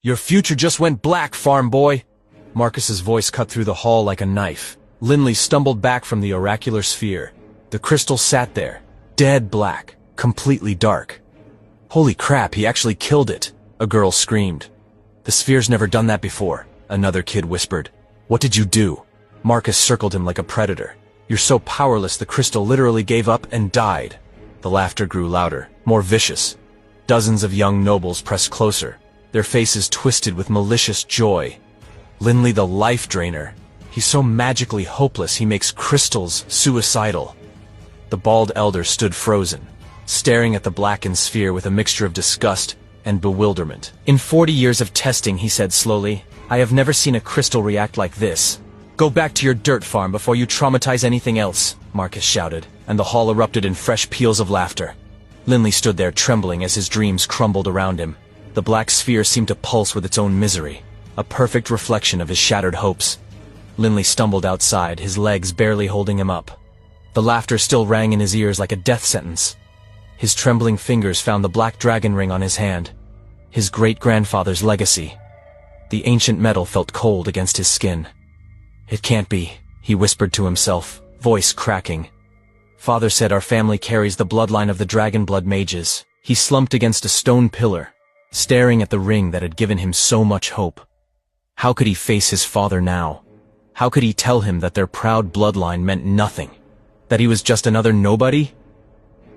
Your future just went black, farm boy! Marcus's voice cut through the hall like a knife. Linley stumbled back from the oracular sphere. The crystal sat there, dead black, completely dark. Holy crap, he actually killed it, a girl screamed. The sphere's never done that before, another kid whispered. What did you do? Marcus circled him like a predator. You're so powerless the crystal literally gave up and died. The laughter grew louder, more vicious. Dozens of young nobles pressed closer, their faces twisted with malicious joy. Linley the life drainer. He's so magically hopeless he makes crystals suicidal. The bald elder stood frozen, staring at the blackened sphere with a mixture of disgust and bewilderment. In 40 years of testing, he said slowly, I have never seen a crystal react like this. Go back to your dirt farm before you traumatize anything else, Marcus shouted, and the hall erupted in fresh peals of laughter. Linley stood there trembling as his dreams crumbled around him. The black sphere seemed to pulse with its own misery, a perfect reflection of his shattered hopes. Linley stumbled outside, his legs barely holding him up. The laughter still rang in his ears like a death sentence. His trembling fingers found the black dragon ring on his hand, his great-grandfather's legacy. The ancient metal felt cold against his skin. It can't be, he whispered to himself, voice cracking. Father said our family carries the bloodline of the dragon blood mages. He slumped against a stone pillar, staring at the ring that had given him so much hope. How could he face his father now? How could he tell him that their proud bloodline meant nothing? That he was just another nobody?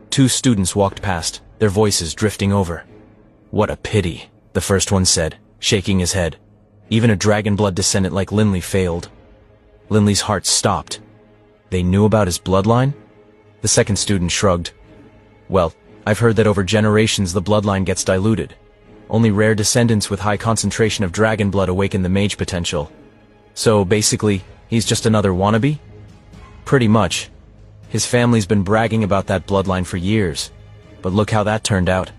Two students walked past, their voices drifting over. What a pity, the first one said, shaking his head. Even a dragon blood descendant like Linley failed. Linley's heart stopped. They knew about his bloodline? The second student shrugged. Well, I've heard that over generations the bloodline gets diluted. Only rare descendants with high concentration of dragon blood awaken the mage potential. So basically, he's just another wannabe? Pretty much. His family's been bragging about that bloodline for years. But look how that turned out.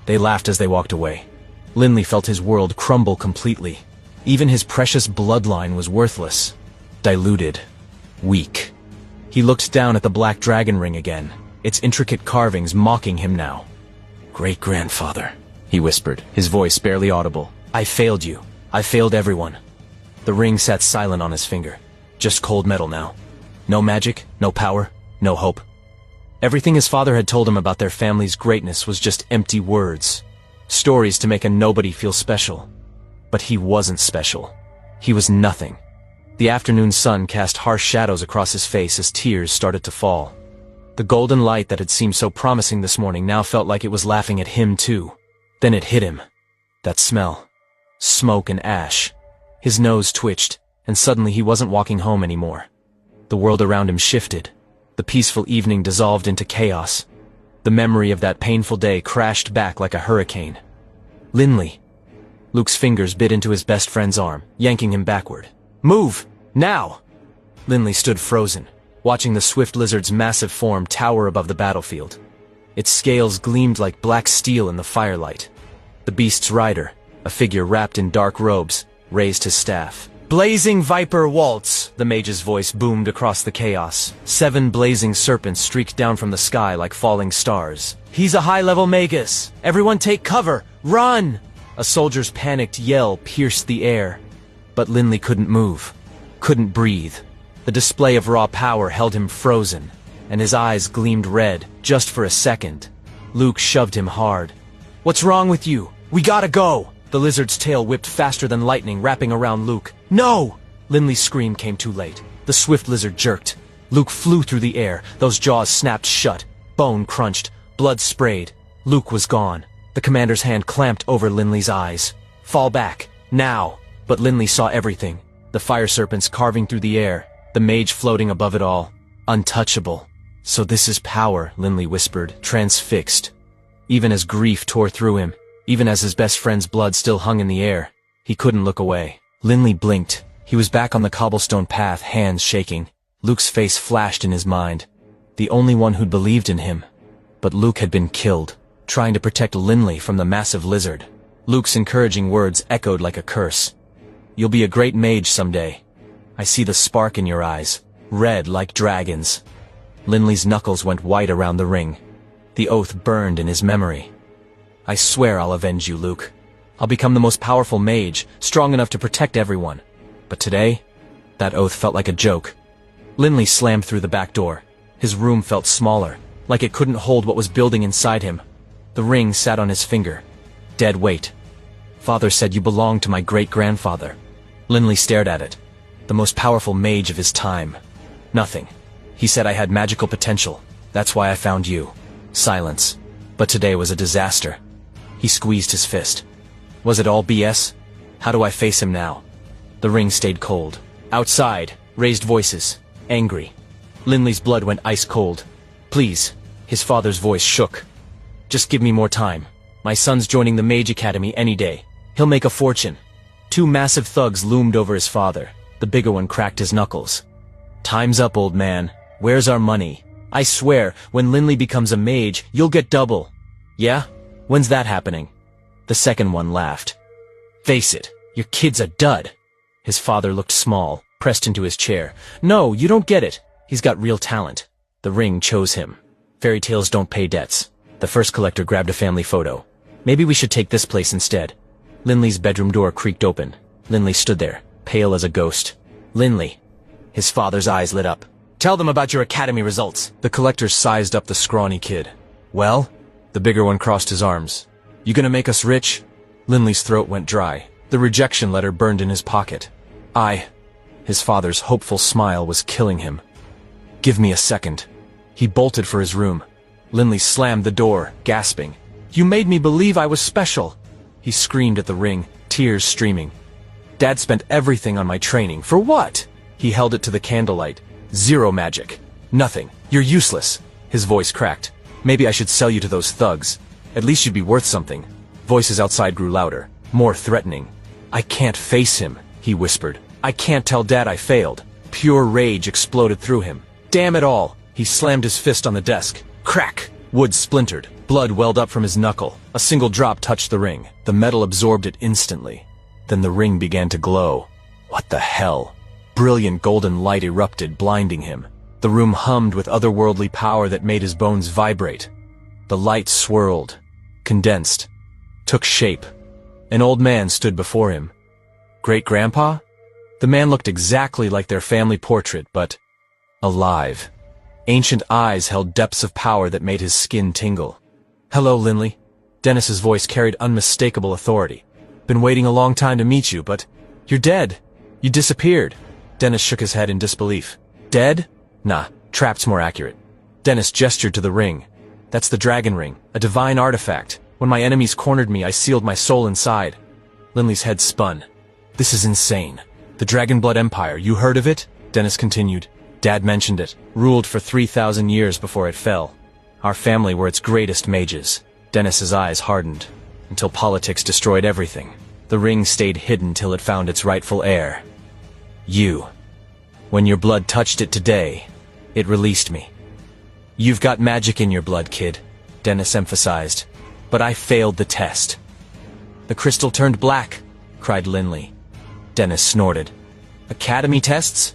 They laughed as they walked away. Linley felt his world crumble completely. Even his precious bloodline was worthless. Diluted. Weak. He looked down at the black dragon ring again, its intricate carvings mocking him now. Great-grandfather, he whispered, his voice barely audible. I failed you. I failed everyone. The ring sat silent on his finger. Just cold metal now. No magic, no power, no hope. Everything his father had told him about their family's greatness was just empty words. Stories to make a nobody feel special. But he wasn't special. He was nothing. The afternoon sun cast harsh shadows across his face as tears started to fall. The golden light that had seemed so promising this morning now felt like it was laughing at him too. Then it hit him. That smell. Smoke and ash. His nose twitched, and suddenly he wasn't walking home anymore. The world around him shifted. The peaceful evening dissolved into chaos. The memory of that painful day crashed back like a hurricane. Linley. Luke's fingers bit into his best friend's arm, yanking him backward. Move! Now! Linley stood frozen, watching the swift lizard's massive form tower above the battlefield. Its scales gleamed like black steel in the firelight. The beast's rider, a figure wrapped in dark robes, raised his staff. Blazing Viper Waltz! The mage's voice boomed across the chaos. 7 blazing serpents streaked down from the sky like falling stars. He's a high-level magus! Everyone take cover! Run! A soldier's panicked yell pierced the air. But Linley couldn't move, couldn't breathe. The display of raw power held him frozen, and his eyes gleamed red, just for a second. Luke shoved him hard. What's wrong with you? We gotta go! The lizard's tail whipped faster than lightning, wrapping around Luke. No! Linley's scream came too late. The swift lizard jerked. Luke flew through the air, those jaws snapped shut. Bone crunched, blood sprayed. Luke was gone. The commander's hand clamped over Linley's eyes. Fall back, now! But Linley saw everything. The fire serpents carving through the air, the mage floating above it all. Untouchable. So this is power, Linley whispered, transfixed. Even as grief tore through him, even as his best friend's blood still hung in the air, he couldn't look away. Linley blinked. He was back on the cobblestone path, hands shaking. Luke's face flashed in his mind. The only one who'd believed in him. But Luke had been killed, trying to protect Linley from the massive lizard. Luke's encouraging words echoed like a curse. You'll be a great mage someday. I see the spark in your eyes, red like dragons. Linley's knuckles went white around the ring. The oath burned in his memory. I swear I'll avenge you, Luke. I'll become the most powerful mage, strong enough to protect everyone. But today, that oath felt like a joke. Linley slammed through the back door. His room felt smaller, like it couldn't hold what was building inside him. The ring sat on his finger. Dead weight. Father said you belonged to my great-grandfather. Linley stared at it. The most powerful mage of his time. Nothing. He said I had magical potential. That's why I found you. Silence. But today was a disaster. He squeezed his fist. Was it all BS? How do I face him now? The ring stayed cold. Outside, raised voices. Angry. Linley's blood went ice cold. Please. His father's voice shook. Just give me more time. My son's joining the Mage Academy any day. He'll make a fortune. Two massive thugs loomed over his father. The bigger one cracked his knuckles. Time's up, old man. Where's our money? I swear, when Linley becomes a mage, you'll get double. Yeah? When's that happening? The second one laughed. Face it, your kid's a dud. His father looked small, pressed into his chair. No, you don't get it. He's got real talent. The ring chose him. Fairy tales don't pay debts. The first collector grabbed a family photo. Maybe we should take this place instead. Linley's bedroom door creaked open. Linley stood there, pale as a ghost. Linley. His father's eyes lit up. Tell them about your academy results. The collector sized up the scrawny kid. Well? The bigger one crossed his arms. You gonna make us rich? Linley's throat went dry. The rejection letter burned in his pocket. His father's hopeful smile was killing him. Give me a second. He bolted for his room. Linley slammed the door, gasping. You made me believe I was special. He screamed at the ring, tears streaming. Dad spent everything on my training. For what? He held it to the candlelight. Zero magic. Nothing. You're useless. His voice cracked. Maybe I should sell you to those thugs. At least you'd be worth something. Voices outside grew louder, more threatening. I can't face him, he whispered. I can't tell Dad I failed. Pure rage exploded through him. Damn it all! He slammed his fist on the desk. Crack! Wood splintered. Blood welled up from his knuckle. A single drop touched the ring. The metal absorbed it instantly. Then the ring began to glow. What the hell? Brilliant golden light erupted, blinding him. The room hummed with otherworldly power that made his bones vibrate. The light swirled, condensed, took shape. An old man stood before him. Great-grandpa? The man looked exactly like their family portrait, but alive. Ancient eyes held depths of power that made his skin tingle. Hello, Linley. Dennis's voice carried unmistakable authority. Been waiting a long time to meet you, but you're dead. You disappeared. Dennis shook his head in disbelief. Dead? Nah, trapped's more accurate. Dennis gestured to the ring. That's the dragon ring, a divine artifact. When my enemies cornered me, I sealed my soul inside. Linley's head spun. This is insane. The Dragonblood Empire, you heard of it? Dennis continued. Dad mentioned it. Ruled for 3,000 years before it fell. Our family were its greatest mages. Dennis's eyes hardened. Until politics destroyed everything. The ring stayed hidden till it found its rightful heir. You. When your blood touched it today, it released me. You've got magic in your blood, kid, Dennis emphasized. But I failed the test. The crystal turned black, cried Linley. Dennis snorted. Academy tests?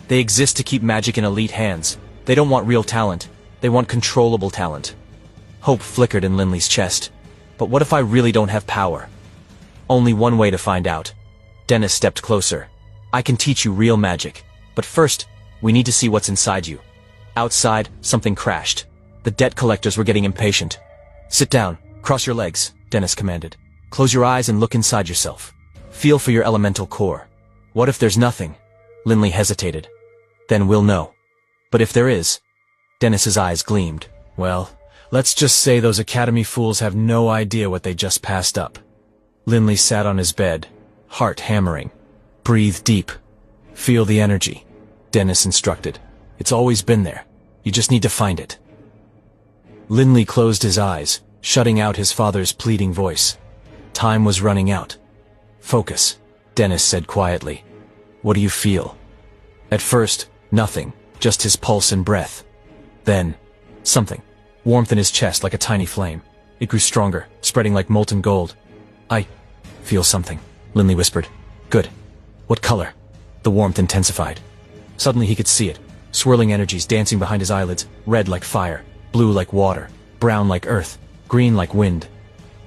They exist to keep magic in elite hands. They don't want real talent. They want controllable talent. Hope flickered in Linley's chest. But what if I really don't have power? Only one way to find out. Dennis stepped closer. I can teach you real magic. But first, we need to see what's inside you. Outside, something crashed. The debt collectors were getting impatient. Sit down. Cross your legs, Dennis commanded. Close your eyes and look inside yourself. Feel for your elemental core. What if there's nothing? Linley hesitated. Then we'll know. But if there is? Dennis's eyes gleamed. Well, let's just say those academy fools have no idea what they just passed up. Linley sat on his bed, heart hammering. Breathe deep. Feel the energy, Dennis instructed. It's always been there. You just need to find it. Linley closed his eyes, shutting out his father's pleading voice. Time was running out. Focus, Dennis said quietly. What do you feel? At first, nothing, just his pulse and breath. Then, something. Warmth in his chest like a tiny flame. It grew stronger, spreading like molten gold. I feel something, Linley whispered. Good. What color? The warmth intensified. Suddenly he could see it. Swirling energies dancing behind his eyelids, red like fire, blue like water, brown like earth, green like wind.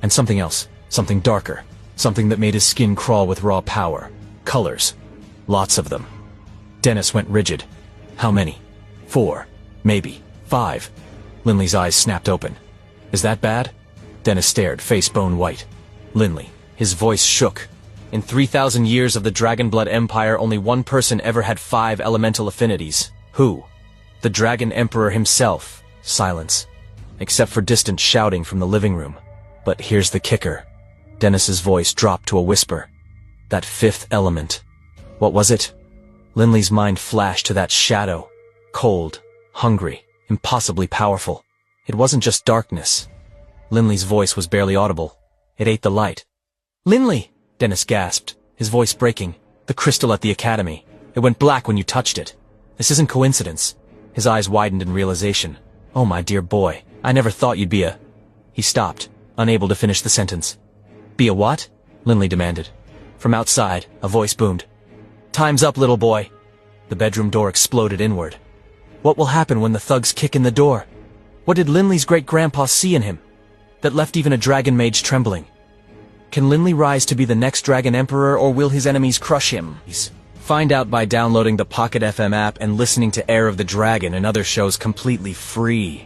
And something else, something darker, Something that made his skin crawl with raw power. Colors. Lots of them. Dennis went rigid. How many? 4. Maybe. 5. Linley's eyes snapped open. Is that bad? Dennis stared, face bone white. Linley. His voice shook. In 3,000 years of the Dragonblood Empire, only one person ever had 5 elemental affinities. Who? The Dragon Emperor himself. Silence. Except for distant shouting from the living room. But here's the kicker. Dennis's voice dropped to a whisper. That 5th element. What was it? Linley's mind flashed to that shadow. Cold, hungry, impossibly powerful. It wasn't just darkness. Linley's voice was barely audible. It ate the light. Linley! Dennis gasped, his voice breaking. The crystal at the academy. It went black when you touched it. This isn't coincidence. His eyes widened in realization. Oh, my dear boy, I never thought you'd be a... He stopped, unable to finish the sentence. Be a what? Linley demanded. From outside, a voice boomed. Time's up, little boy. The bedroom door exploded inward. What will happen when the thugs kick in the door? What did Linley's great-grandpa see in him that left even a dragon mage trembling? Can Linley rise to be the next Dragon Emperor, or will his enemies crush him? Find out by downloading the Pocket FM app and listening to Heir of the Dragon and other shows completely free.